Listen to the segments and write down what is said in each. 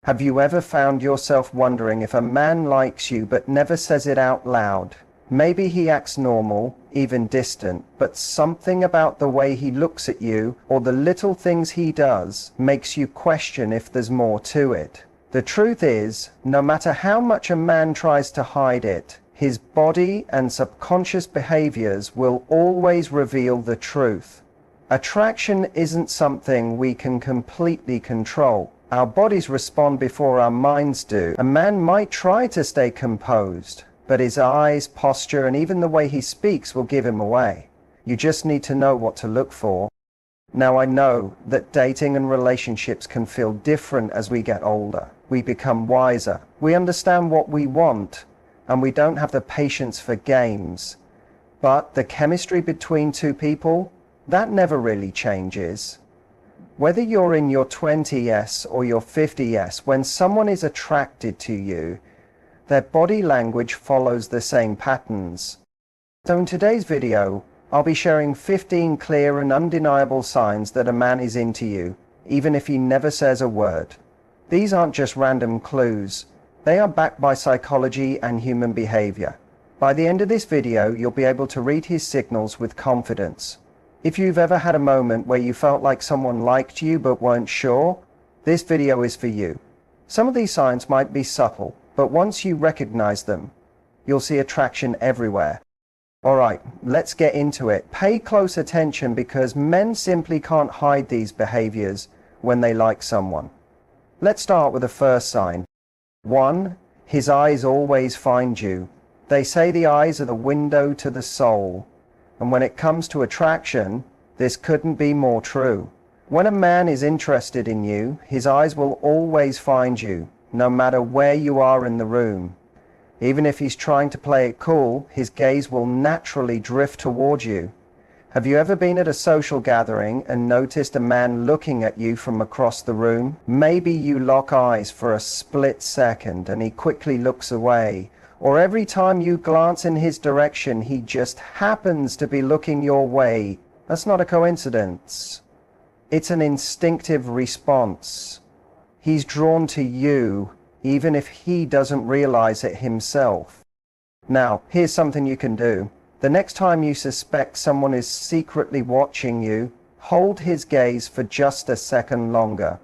Have you ever found yourself wondering if a man likes you but never says it out loud? Maybe he acts normal, even distant, but something about the way he looks at you or the little things he does makes you question if there's more to it. The truth is, no matter how much a man tries to hide it, his body and subconscious behaviors will always reveal the truth. Attraction isn't something we can completely control. Our bodies respond before our minds do. A man might try to stay composed, but his eyes, posture, and even the way he speaks will give him away. You just need to know what to look for. Now, I know that dating and relationships can feel different as we get older. We become wiser. We understand what we want, and we don't have the patience for games. But the chemistry between two people, that never really changes. Whether you're in your 20s or your 50s, when someone is attracted to you, their body language follows the same patterns. So in today's video, I'll be sharing 15 clear and undeniable signs that a man is into you, even if he never says a word. These aren't just random clues. They are backed by psychology and human behavior. By the end of this video, you'll be able to read his signals with confidence. If you've ever had a moment where you felt like someone liked you but weren't sure, this video is for you. Some of these signs might be subtle, but once you recognize them, you'll see attraction everywhere. Alright, let's get into it. Pay close attention because men simply can't hide these behaviors when they like someone. Let's start with the first sign. 1. His eyes always find you. They say the eyes are the window to the soul. And when it comes to attraction, this couldn't be more true. When a man is interested in you, his eyes will always find you, no matter where you are in the room. Even if he's trying to play it cool, his gaze will naturally drift toward you. Have you ever been at a social gathering and noticed a man looking at you from across the room? Maybe you lock eyes for a split second and he quickly looks away. Or every time you glance in his direction, he just happens to be looking your way. That's not a coincidence. It's an instinctive response. He's drawn to you, even if he doesn't realize it himself. Now, here's something you can do. The next time you suspect someone is secretly watching you, hold his gaze for just a second longer.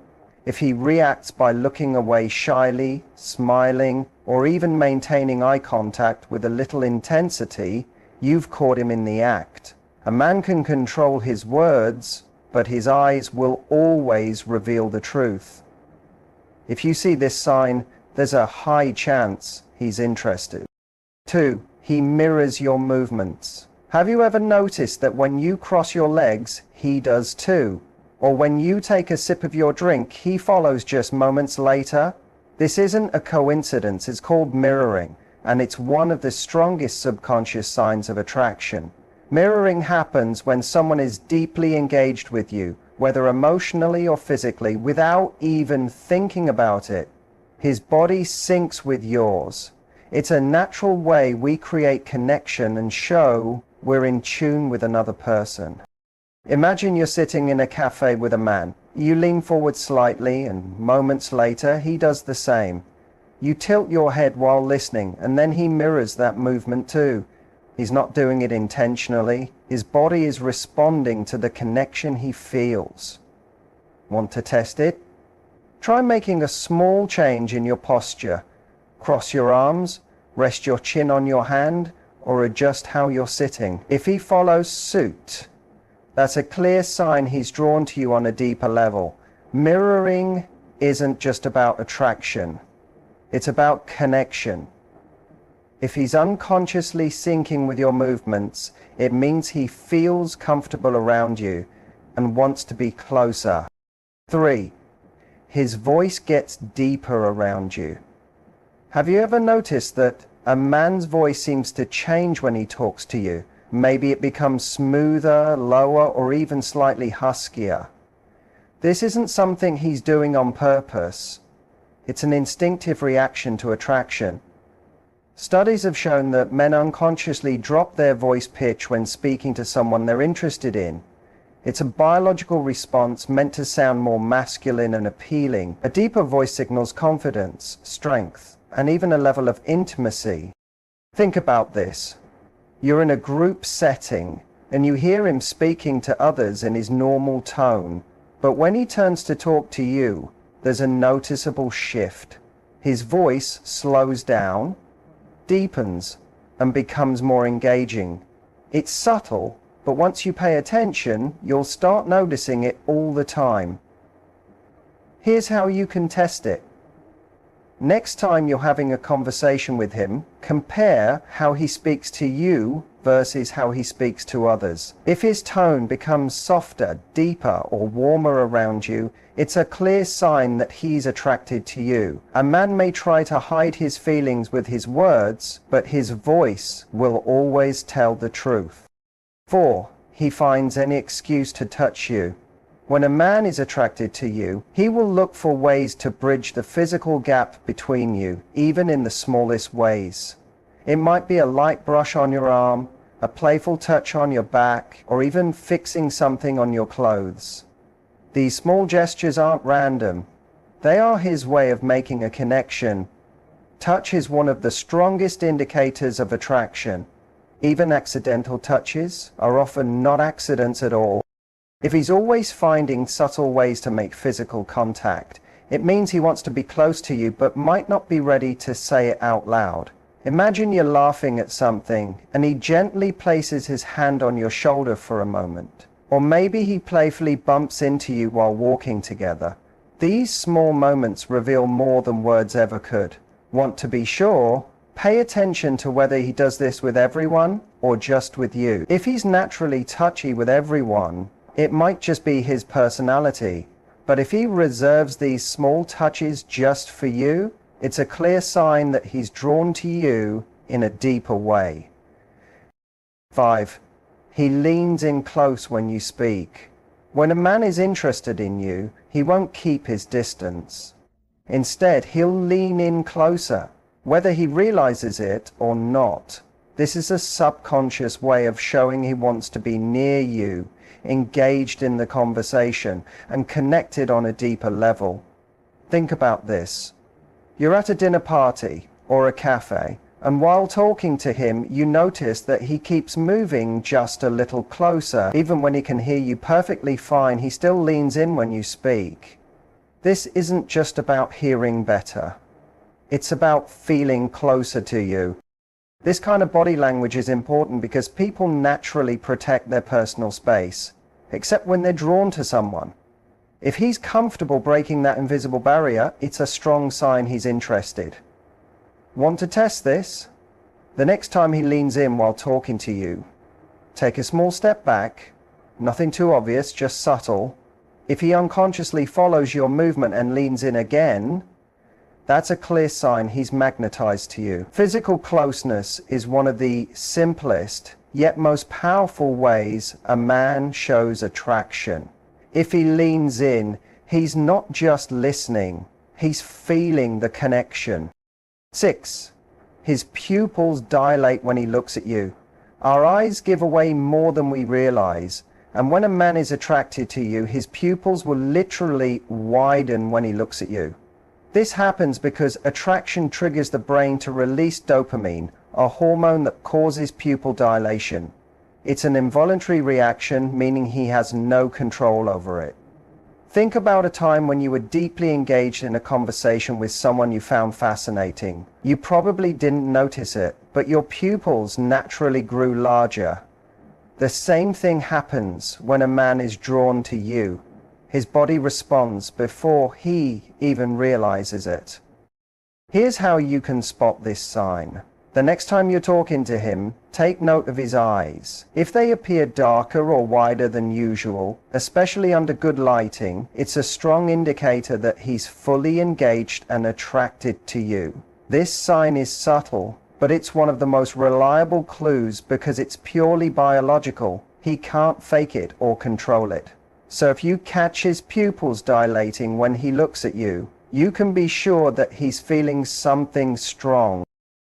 If he reacts by looking away shyly, smiling, or even maintaining eye contact with a little intensity, you've caught him in the act. A man can control his words, but his eyes will always reveal the truth. If you see this sign, there's a high chance he's interested. 2. He mirrors your movements. Have you ever noticed that when you cross your legs, he does too? Or when you take a sip of your drink, he follows just moments later? This isn't a coincidence, it's called mirroring, and it's one of the strongest subconscious signs of attraction. Mirroring happens when someone is deeply engaged with you, whether emotionally or physically, without even thinking about it. His body syncs with yours. It's a natural way we create connection and show we're in tune with another person. Imagine you're sitting in a cafe with a man. You lean forward slightly and moments later he does the same. You tilt your head while listening and then he mirrors that movement too. He's not doing it intentionally. His body is responding to the connection he feels. Want to test it? Try making a small change in your posture. Cross your arms, rest your chin on your hand, or adjust how you're sitting. If he follows suit, that's a clear sign he's drawn to you on a deeper level. Mirroring isn't just about attraction. It's about connection. If he's unconsciously syncing with your movements, it means he feels comfortable around you and wants to be closer. 3. His voice gets deeper around you. Have you ever noticed that a man's voice seems to change when he talks to you? Maybe it becomes smoother, lower, or even slightly huskier. This isn't something he's doing on purpose. It's an instinctive reaction to attraction. Studies have shown that men unconsciously drop their voice pitch when speaking to someone they're interested in. It's a biological response meant to sound more masculine and appealing. A deeper voice signals confidence, strength, and even a level of intimacy. Think about this. You're in a group setting, and you hear him speaking to others in his normal tone. But when he turns to talk to you, there's a noticeable shift. His voice slows down, deepens, and becomes more engaging. It's subtle, but once you pay attention, you'll start noticing it all the time. Here's how you can test it. Next time you're having a conversation with him, compare how he speaks to you versus how he speaks to others. If his tone becomes softer, deeper, or warmer around you, it's a clear sign that he's attracted to you. A man may try to hide his feelings with his words, but his voice will always tell the truth. 4. He finds any excuse to touch you. When a man is attracted to you, he will look for ways to bridge the physical gap between you, even in the smallest ways. It might be a light brush on your arm, a playful touch on your back, or even fixing something on your clothes. These small gestures aren't random. They are his way of making a connection. Touch is one of the strongest indicators of attraction. Even accidental touches are often not accidents at all. If he's always finding subtle ways to make physical contact, it means he wants to be close to you but might not be ready to say it out loud. Imagine you're laughing at something and he gently places his hand on your shoulder for a moment. Or maybe he playfully bumps into you while walking together. These small moments reveal more than words ever could. Want to be sure? Pay attention to whether he does this with everyone or just with you. If he's naturally touchy with everyone, it might just be his personality. But if he reserves these small touches just for you, it's a clear sign that he's drawn to you in a deeper way. 5. He leans in close when you speak. When a man is interested in you, he won't keep his distance. Instead, he'll lean in closer, whether he realizes it or not. This is a subconscious way of showing he wants to be near you, engaged in the conversation, and connected on a deeper level. Think about this. You're at a dinner party or a cafe, and while talking to him, you notice that he keeps moving just a little closer. Even when he can hear you perfectly fine, he still leans in when you speak. This isn't just about hearing better. It's about feeling closer to you. This kind of body language is important because people naturally protect their personal space, except when they're drawn to someone. If he's comfortable breaking that invisible barrier, it's a strong sign he's interested. Want to test this? The next time he leans in while talking to you, take a small step back, nothing too obvious, just subtle. If he unconsciously follows your movement and leans in again, that's a clear sign he's magnetized to you. Physical closeness is one of the simplest yet most powerful ways a man shows attraction. If he leans in, he's not just listening, he's feeling the connection. 6. His pupils dilate when he looks at you. Our eyes give away more than we realize, and when a man is attracted to you, his pupils will literally widen when he looks at you. This happens because attraction triggers the brain to release dopamine, a hormone that causes pupil dilation. It's an involuntary reaction, meaning he has no control over it. Think about a time when you were deeply engaged in a conversation with someone you found fascinating. You probably didn't notice it, but your pupils naturally grew larger. The same thing happens when a man is drawn to you. His body responds before he even realizes it. Here's how you can spot this sign. The next time you're talking to him, take note of his eyes. If they appear darker or wider than usual, especially under good lighting, it's a strong indicator that he's fully engaged and attracted to you. This sign is subtle, but it's one of the most reliable clues because it's purely biological. He can't fake it or control it. So if you catch his pupils dilating when he looks at you, you can be sure that he's feeling something strong.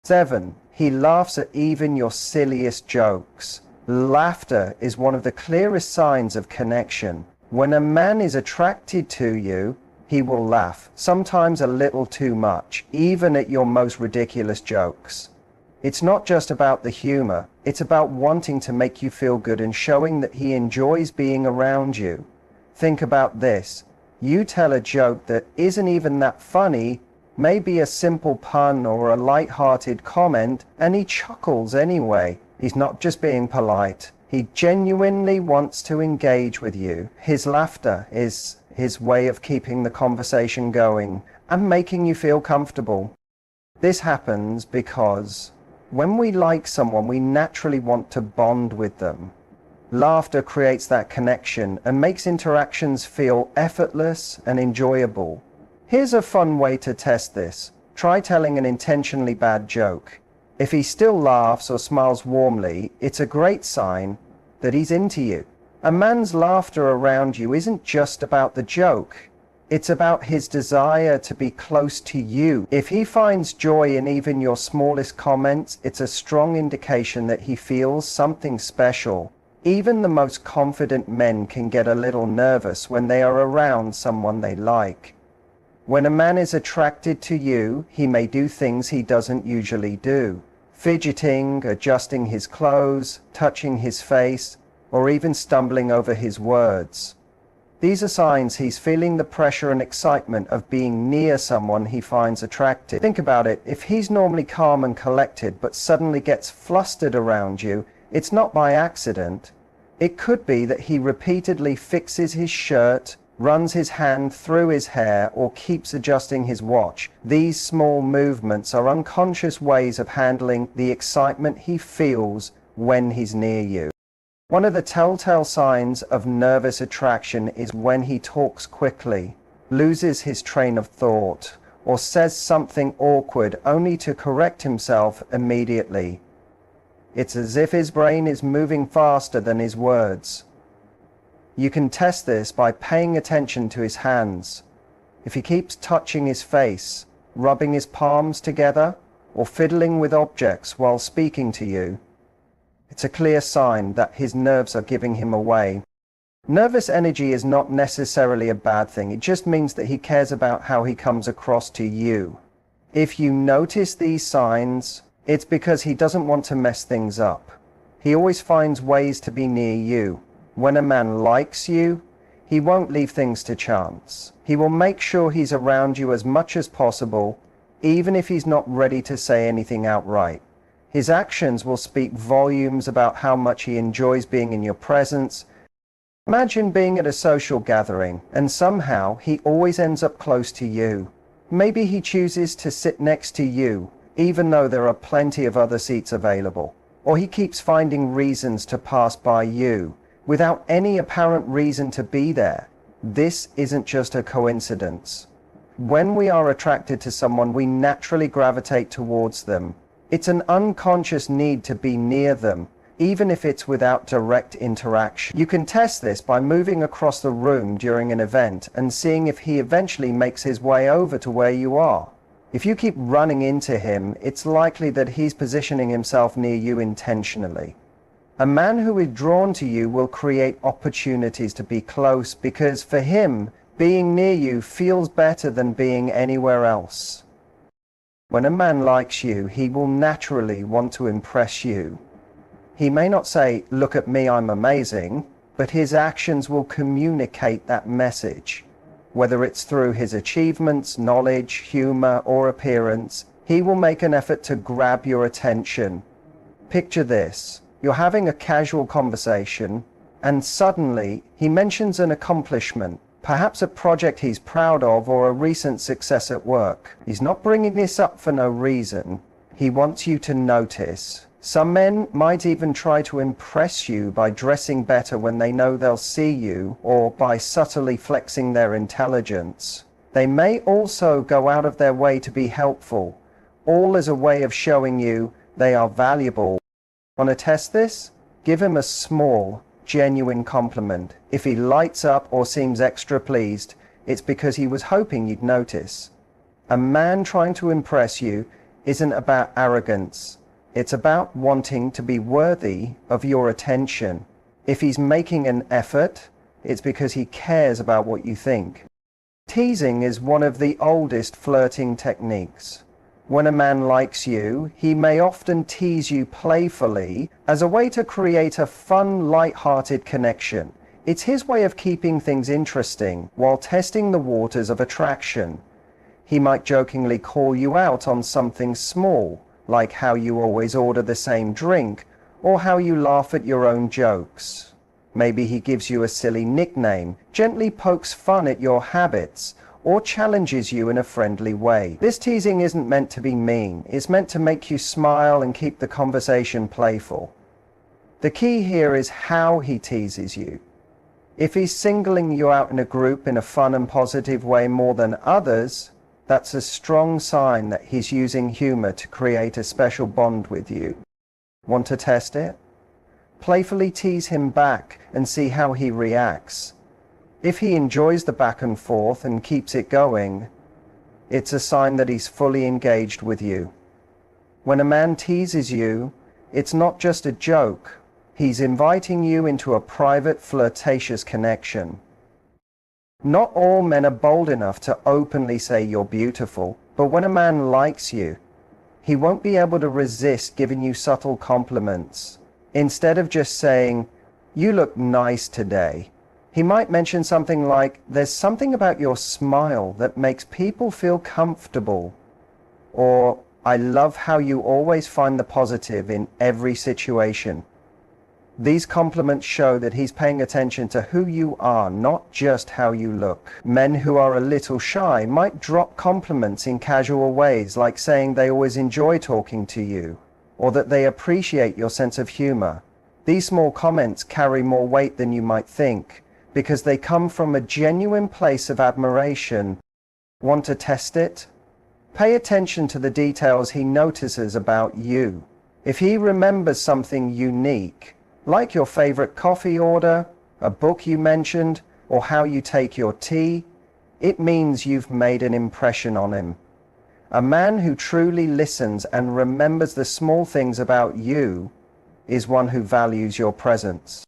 7. He laughs at even your silliest jokes. Laughter is one of the clearest signs of connection. When a man is attracted to you, he will laugh, sometimes a little too much, even at your most ridiculous jokes. It's not just about the humor, it's about wanting to make you feel good and showing that he enjoys being around you. Think about this. You tell a joke that isn't even that funny, maybe a simple pun or a light-hearted comment, and he chuckles anyway. He's not just being polite. He genuinely wants to engage with you. His laughter is his way of keeping the conversation going and making you feel comfortable. This happens because when we like someone, we naturally want to bond with them. Laughter creates that connection and makes interactions feel effortless and enjoyable. Here's a fun way to test this. Try telling an intentionally bad joke. If he still laughs or smiles warmly, it's a great sign that he's into you. A man's laughter around you isn't just about the joke. It's about his desire to be close to you. If he finds joy in even your smallest comments, it's a strong indication that he feels something special. Even the most confident men can get a little nervous when they are around someone they like. When a man is attracted to you, he may do things he doesn't usually do. Fidgeting, adjusting his clothes, touching his face, or even stumbling over his words. These are signs he's feeling the pressure and excitement of being near someone he finds attractive. Think about it. If he's normally calm and collected but suddenly gets flustered around you, it's not by accident. It could be that he repeatedly fixes his shirt, runs his hand through his hair, or keeps adjusting his watch. These small movements are unconscious ways of handling the excitement he feels when he's near you. One of the telltale signs of nervous attraction is when he talks quickly, loses his train of thought, or says something awkward only to correct himself immediately. It's as if his brain is moving faster than his words. You can test this by paying attention to his hands. If he keeps touching his face, rubbing his palms together, or fiddling with objects while speaking to you, it's a clear sign that his nerves are giving him away. Nervous energy is not necessarily a bad thing. It just means that he cares about how he comes across to you. If you notice these signs, it's because he doesn't want to mess things up. He always finds ways to be near you. When a man likes you, he won't leave things to chance. He will make sure he's around you as much as possible, even if he's not ready to say anything outright. His actions will speak volumes about how much he enjoys being in your presence. Imagine being at a social gathering, and somehow he always ends up close to you. Maybe he chooses to sit next to you, even though there are plenty of other seats available. Or he keeps finding reasons to pass by you, without any apparent reason to be there. This isn't just a coincidence. When we are attracted to someone, we naturally gravitate towards them. It's an unconscious need to be near them, even if it's without direct interaction. You can test this by moving across the room during an event and seeing if he eventually makes his way over to where you are. If you keep running into him, it's likely that he's positioning himself near you intentionally. A man who is drawn to you will create opportunities to be close because for him, being near you feels better than being anywhere else. When a man likes you, he will naturally want to impress you. He may not say, "Look at me, I'm amazing," but his actions will communicate that message. Whether it's through his achievements, knowledge, humor, or appearance, he will make an effort to grab your attention. Picture this. You're having a casual conversation, and suddenly he mentions an accomplishment, perhaps a project he's proud of or a recent success at work. He's not bringing this up for no reason. He wants you to notice. Some men might even try to impress you by dressing better when they know they'll see you, or by subtly flexing their intelligence. They may also go out of their way to be helpful, all as a way of showing you they are valuable. Want to test this? Give him a small, genuine compliment. If he lights up or seems extra pleased, it's because he was hoping you'd notice. A man trying to impress you isn't about arrogance. It's about wanting to be worthy of your attention. If he's making an effort, it's because he cares about what you think. Teasing is one of the oldest flirting techniques. When a man likes you, he may often tease you playfully as a way to create a fun, light-hearted connection. It's his way of keeping things interesting while testing the waters of attraction. He might jokingly call you out on something small, like how you always order the same drink, or how you laugh at your own jokes. Maybe he gives you a silly nickname, gently pokes fun at your habits, or challenges you in a friendly way. This teasing isn't meant to be mean. It's meant to make you smile and keep the conversation playful. The key here is how he teases you. If he's singling you out in a group in a fun and positive way more than others, that's a strong sign that he's using humor to create a special bond with you. Want to test it? Playfully tease him back and see how he reacts. If he enjoys the back and forth and keeps it going, it's a sign that he's fully engaged with you. When a man teases you, it's not just a joke. He's inviting you into a private, flirtatious connection. Not all men are bold enough to openly say you're beautiful, but when a man likes you, he won't be able to resist giving you subtle compliments. Instead of just saying, "You look nice today," he might mention something like, "There's something about your smile that makes people feel comfortable," or "I love how you always find the positive in every situation." These compliments show that he's paying attention to who you are, not just how you look. Men who are a little shy might drop compliments in casual ways, like saying they always enjoy talking to you, or that they appreciate your sense of humor. These small comments carry more weight than you might think, because they come from a genuine place of admiration. Want to test it? Pay attention to the details he notices about you. If he remembers something unique, like your favorite coffee order, a book you mentioned, or how you take your tea, it means you've made an impression on him. A man who truly listens and remembers the small things about you is one who values your presence.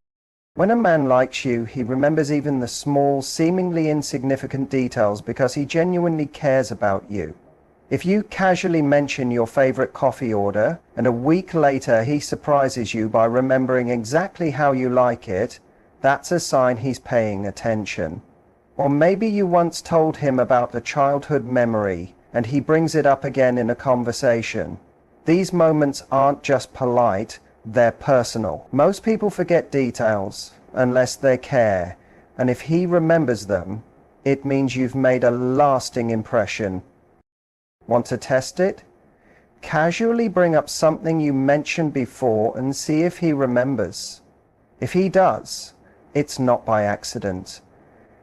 When a man likes you, he remembers even the small, seemingly insignificant details because he genuinely cares about you. If you casually mention your favorite coffee order and a week later he surprises you by remembering exactly how you like it, that's a sign he's paying attention. Or maybe you once told him about the childhood memory and he brings it up again in a conversation. These moments aren't just polite, they're personal. Most people forget details unless they care, and if he remembers them, it means you've made a lasting impression. Want to test it? Casually bring up something you mentioned before and see if he remembers. If he does, it's not by accident.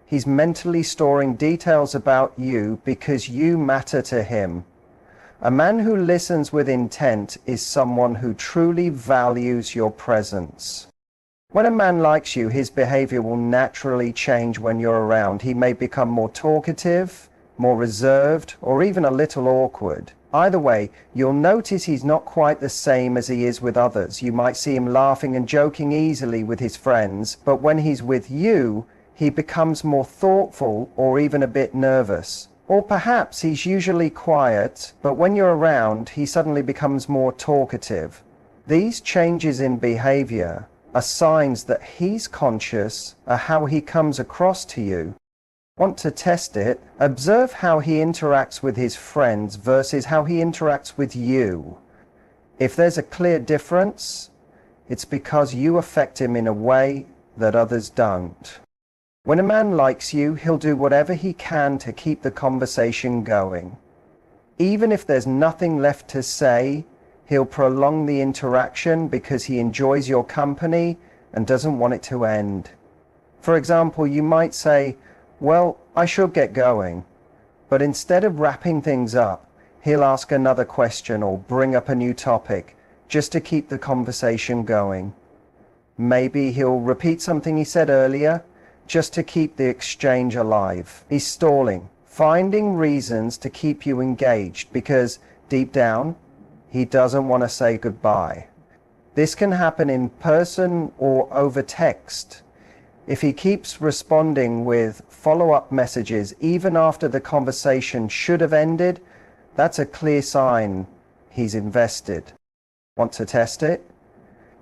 He's mentally storing details about you because you matter to him. A man who listens with intent is someone who truly values your presence. When a man likes you, his behavior will naturally change when you're around. He may become more talkative, more reserved, or even a little awkward. Either way, you'll notice he's not quite the same as he is with others. You might see him laughing and joking easily with his friends, but when he's with you, he becomes more thoughtful or even a bit nervous. Or perhaps he's usually quiet, but when you're around, he suddenly becomes more talkative. These changes in behavior are signs that he's conscious of how he comes across to you. Want to test it? Observe how he interacts with his friends versus how he interacts with you. If there's a clear difference, it's because you affect him in a way that others don't. When a man likes you, he'll do whatever he can to keep the conversation going. Even if there's nothing left to say, he'll prolong the interaction because he enjoys your company and doesn't want it to end. For example, you might say, "Well, I should get going," but instead of wrapping things up, he'll ask another question or bring up a new topic just to keep the conversation going. Maybe he'll repeat something he said earlier just to keep the exchange alive. He's stalling, finding reasons to keep you engaged because deep down, he doesn't want to say goodbye. This can happen in person or over text. If he keeps responding with follow-up messages even after the conversation should have ended, that's a clear sign he's invested. Want to test it?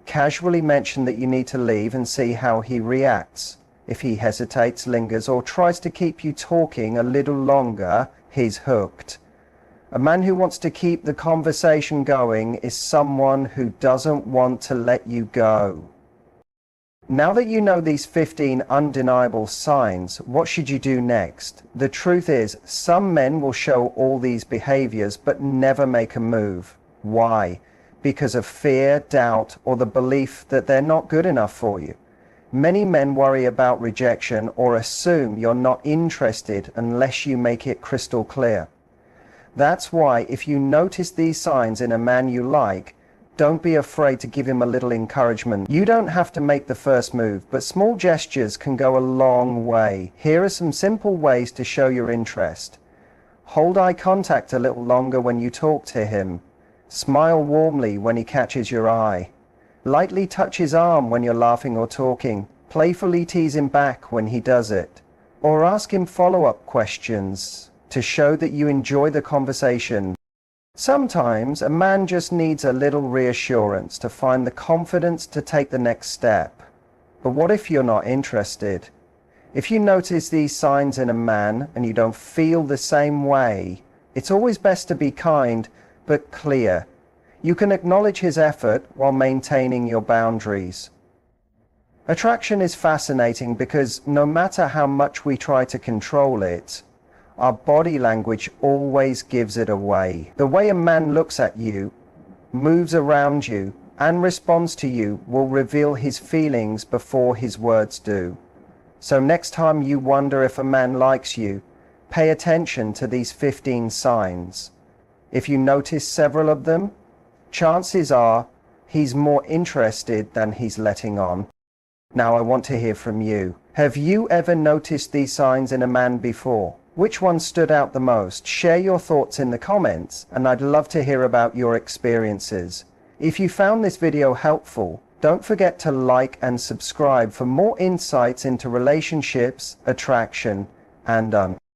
Casually mention that you need to leave and see how he reacts. If he hesitates, lingers, or tries to keep you talking a little longer, he's hooked. A man who wants to keep the conversation going is someone who doesn't want to let you go. Now that you know these 15 undeniable signs, what should you do next? The truth is, some men will show all these behaviors but never make a move. Why? Because of fear, doubt, or the belief that they're not good enough for you. Many men worry about rejection or assume you're not interested unless you make it crystal clear. That's why if you notice these signs in a man you like, don't be afraid to give him a little encouragement. You don't have to make the first move, but small gestures can go a long way. Here are some simple ways to show your interest. Hold eye contact a little longer when you talk to him. Smile warmly when he catches your eye. Lightly touch his arm when you're laughing or talking. Playfully tease him back when he does it. Or ask him follow-up questions to show that you enjoy the conversation. Sometimes a man just needs a little reassurance to find the confidence to take the next step. But what if you're not interested? If you notice these signs in a man and you don't feel the same way, it's always best to be kind but clear. You can acknowledge his effort while maintaining your boundaries. Attraction is fascinating because no matter how much we try to control it, our body language always gives it away. The way a man looks at you, moves around you, and responds to you will reveal his feelings before his words do. So next time you wonder if a man likes you, pay attention to these 15 signs. If you notice several of them, chances are he's more interested than he's letting on. Now I want to hear from you. Have you ever noticed these signs in a man before? Which one stood out the most? Share your thoughts in the comments, and I'd love to hear about your experiences. If you found this video helpful, don't forget to like and subscribe for more insights into relationships, attraction, and